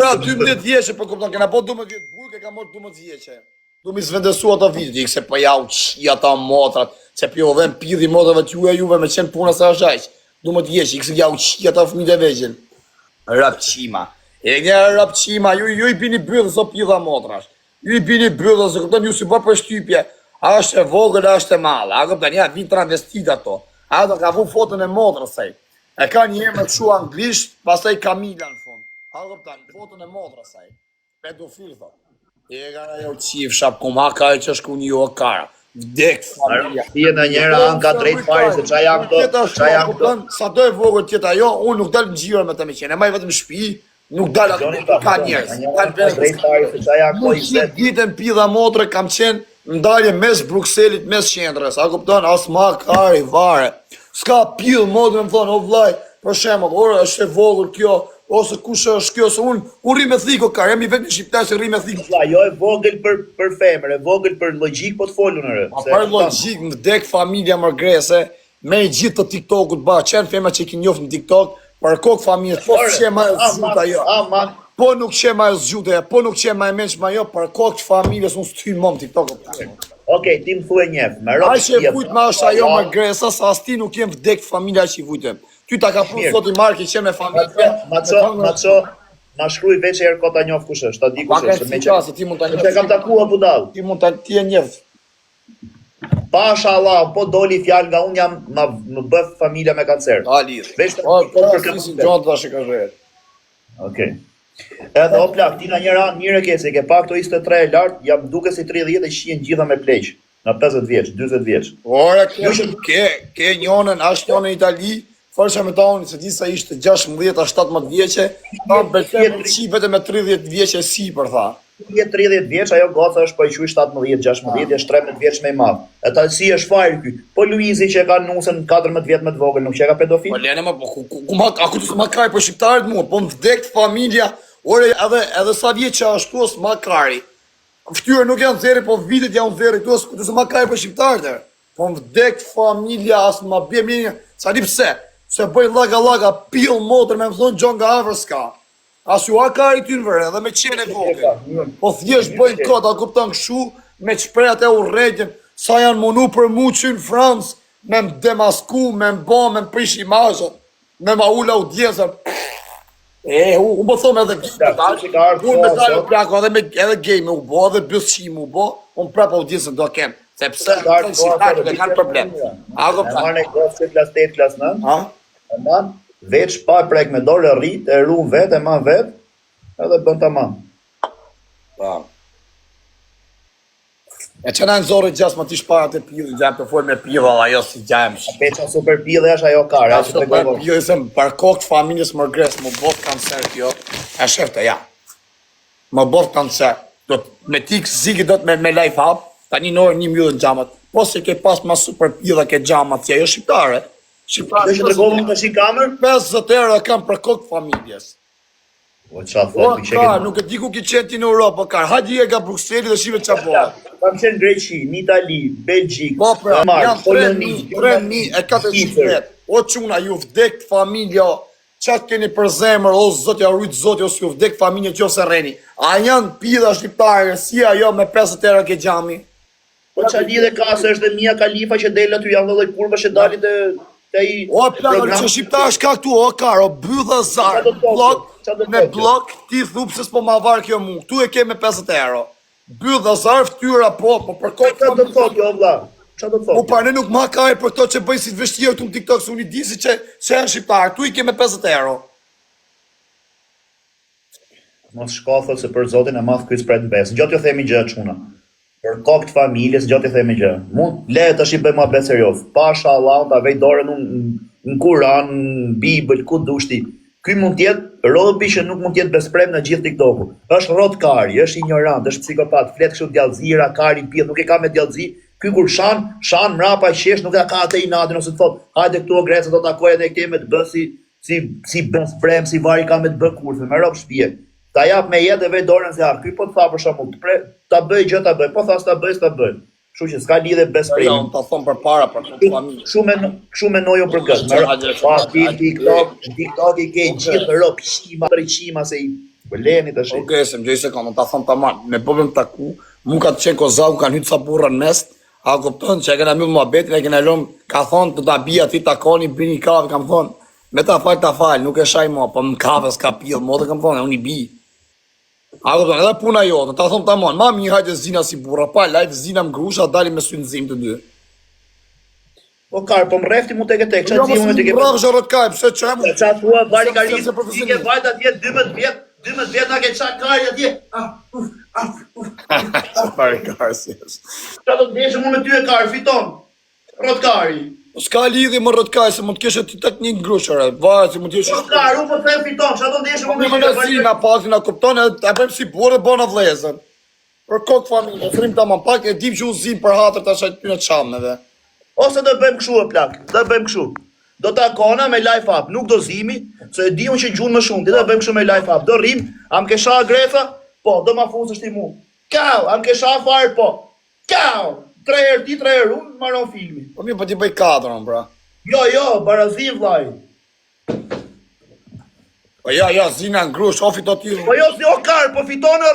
Kena 12 vjeçë, po kupton, kena po 12 vjet burg, e ka marrë 12 vjeçë. Du mi zvendesu ato video, se po ja uqi ata motrat, se po dhem pidhi motrave t'juja juve me qenë puna sa shaq. 12 vjeçë, se ja uqi ata fëmijë të vegjël. Rapçima. E nga rapçima, ju I bini byllë so pidha motrash. Ju I bini byllë, se kupton, ju si bërë për shtypje. A është e vogël, a është e madhe. A kupton, ja vin travestit ato. A do ka vu foton e motrës saj. E ka një emër kështu anglisht, pastaj Kamila në fund. A kupton, foton e motrës saj. Pedofil thot. E ka ajo qif shap ku ma ka që shku një okara. Vdek familja. Ti në njëra anë ka drejt fare se çfarë janë këto, çfarë janë këto. Sa do e vogël tjetë ajo, unë nuk dal në xhiro me të me qenë. E maj vetëm shtëpi, nuk dal ka njerëz. Drejt fare se çfarë janë këto. Nuk ditën pidha motre kam qenë ndarje mes Brukselit, mes qendrës. A kupton, as ma kari vare. S'ka pidh motre më thonë, o vllai, për shembull, ora është e vogël kjo. Ose kush është kjo, se unë rri me thiko ka, jam I vetë një shqiptar se rri me thiko. Jo e vogël për femër, e vogël për logjik po të folun rë. Për logjik, më vdek familja mërgrese, me I gjithë të TikTokut ba, qenë femra që I ki njoftë në TikTok, për kokë familje, po nuk që ma e zgjuta jo. Po nuk që ma e zgjuta, po nuk që ma e menqma jo, për kokë familjes unë s'ty më TikTokut. Okej, ti më thuaj njef, me rrë që e vujt ma është ajo mërgresa, sa as ti nuk jem vdek familja që I vujtem. Ty ta ka pru sot I marki që me familje. Ma shkruj veç e herë kota njof kush është, ta di kush është. Ma ka ti mund ta njof. Që kam taku apo dall. Ti mund ta ti e njef. Pasha Allah, po doli fjalë nga unë jam më bëf familja me kancer. A lidh. Veç të për këtë gjatë tash e ka zhret. Okej. Edhe o plak, ti nga njëra anë mirë ke se ke pak to 23 e lart, jam duke si 30 e shihen gjitha me pleq. Nga 50 vjeç, 40 vjeç. Ora ke njonën, ashtë njonën Itali. Forsha me ta unë, se di sa ishte 16-17 vjeqe, ta më betem në qi vete me 30 vjeqe si për tha. Je 30 vjeç, ajo goca është po I quj 17-16, është 13 vjeç me I madh. E ta si është fajrë ky. Po Luizi që ka nusën 14 vjet më të vogël, nuk që ka pedofil? Po lene më, aku të s'ma kari për shqiptarit mua, po më vdekt familja, ore edhe sa vjeq që ashtu os ma kari. Ftyrë nuk janë zeri, po vitet janë zeri, tu të s'ma kari për shqiptarit. Po më vdekt familja, as ma bje minja, sa di pse. Se bëj laga, pil motër me më thonë gjon nga avër s'ka. As ju akari ty në vërë, edhe me qene vogël. Po thjesht bëjnë këtë, a kupton këshu, me qprejat e urrejtjen, sa janë munu për mu që në Francë, me më demasku, me më bo, me më prish imazhet, me ma ula audiencën. Unë më thonë edhe unë me talë plako, edhe gej me u bo, edhe bësqi me u bo, unë prap audiencën do kem. Sepse si takë dhe kanë problem. A kupton? Marrë në klas 8, klas 9. Man, veç pa prek me dorë rrit, e ru vetë, e man vetë, edhe bën tamam. E që në zorë gjas më t'ish para të pidhë, gjamë të folë me pidhë, ajo si gjamë. Peqa super pidhë është ajo kare. A super pidhë, se më për kokë familjes më gresë, më botë kancer kjo, e shefte, ja. Më botë kancer. Me tikë zigi do të me life hap, ta një orë 1 milion gjamat. Po se ke pas ma super pidhë ke gjamat tja, jo shqiptare. Shqiptare që të regovën të shi kamer? 50 euro kam për kokë familjes. O qa thot, nuk e di ku ki qenë ti në Europë, kar. Hajdi e nga Bruxelli dhe shive qa po. Kam qenë Greqi, në Itali, Belgjik, janë 3.000 e 400 vetë. O quna, ju vdek familja, qatë keni për zemër, o zotja, rujtë zotja, o s'ju vdek familja që se reni. A janë pidha shqiptare, si ajo me 50 euro ke gjami? Po qa lidhe ka, se është dhe Mia Khalifa që dele aty janë dhe kurva që dalit e i... O plakër që shqiptar është ka këtu, o karo, bydha zarë, me blok, ti thupë se s'po ma varë kjo mu, këtu e ke me 50 euro. Bydha zarë, ftyra, po, për kokë... Qa do të thot, jo, vla? Qa do të thot? Po parë, ne nuk ma kaj për këto që bëjnë si të vështirë të në TikTok, se unë I di si që janë shqiptarë, tu I ke me 50 euro. Mos shkothët se për zotin e madh kujt s'pret në besë. Gjatë jo themi gjë çuna. Për kokë të familjes, gjatë jo themi gjë. Mund le tash I bëj më bet serioz. Pasha Allah ta vej dorën në Kur'an, në Bibël, ku dushti. Ky mund të jetë robi që nuk mund të jetë besprem në gjithë TikTokun. Është rrotkari, është ignorant, është psikopat, flet kështu djallëzira, kari pjedh, nuk e ka me djallëzi. Ky kur shan mrapa qesh, nuk e ka atë inatin ose të thot, hajde këtu o Greca do takoja ne këtej me të bë si besprem, si vari ka me të bë kurthe, me rob shtëpie. Ta jap me jetë dhe vej dorën se ky po të tha për shembull, ta bëj gjë ta bëj, po thas ta bëj, s'ta bëj. Kështu që s'ka lidhje besprem. Jo, ta thon përpara për këtë familje. Kështu menojo për këtë. TikTok I ke gjithë rob qima, për qima se Po leni tash. Okej, se më gjej se kanë, ta thon tamam, me bëbëm taku, mu ka të qenë kozau, kanë hytë sa burra në mes, a kupton që e kena mbyll muhabetin, e kena lëmë, ka thonë të ta bia ti takoni, bini kafë, kam thonë, me ta fal, nuk e shaj mua, po më kafë s'ka pillë, mo të kam thonë, unë i bi. A kupton, edhe puna jote, ta thonë tamam, ma mi hajtë zina si burra, pa lajtë zina më grusha, dalim me synëzim të dy. Po kar, po mrefti mu tek e tek, Jo, çfarë ti mos unë më të ke. bravo zhorot kaj, pse çemu? Ça thua vari Se karis, ti profesionist. ke vajt atje 12 vjet, 12 vjet na ke çak kari atje. Çfarë karsies? Çfarë do të ndeshëm unë me ty e kar, fiton. Rotkari. S'ka lidhje më rrotkaj se mund të kesh ti tek një grushëre, varet se mund të jesh. Rotkar, unë po them fiton, çfarë do ndeshëm unë Në me ty. magazina, pasi na kupton, e bëjmë si burrë e bona vlezën. Për kokë familje, thrim tamam, pak e dim që u zim për hatër tash aty në çameve. Ose do bëjmë kështu e plak, do bëjmë kështu. Do takona me life up, nuk do zimi, se e di unë që gjun më shumë, ti do bëjmë kështu me life up. Do rrim, am ke sha grefa? Po, do ma fusësh ti mu. Kau, am ke sha fare? Po. Kau, 3 herë ti, 3 herë unë, maron filmi. Po mirë, po ti bëj katërën, bra. Jo, barazi vllai. Po ja, zina në grush, ofi do ti. Po jo si o kar, po fiton e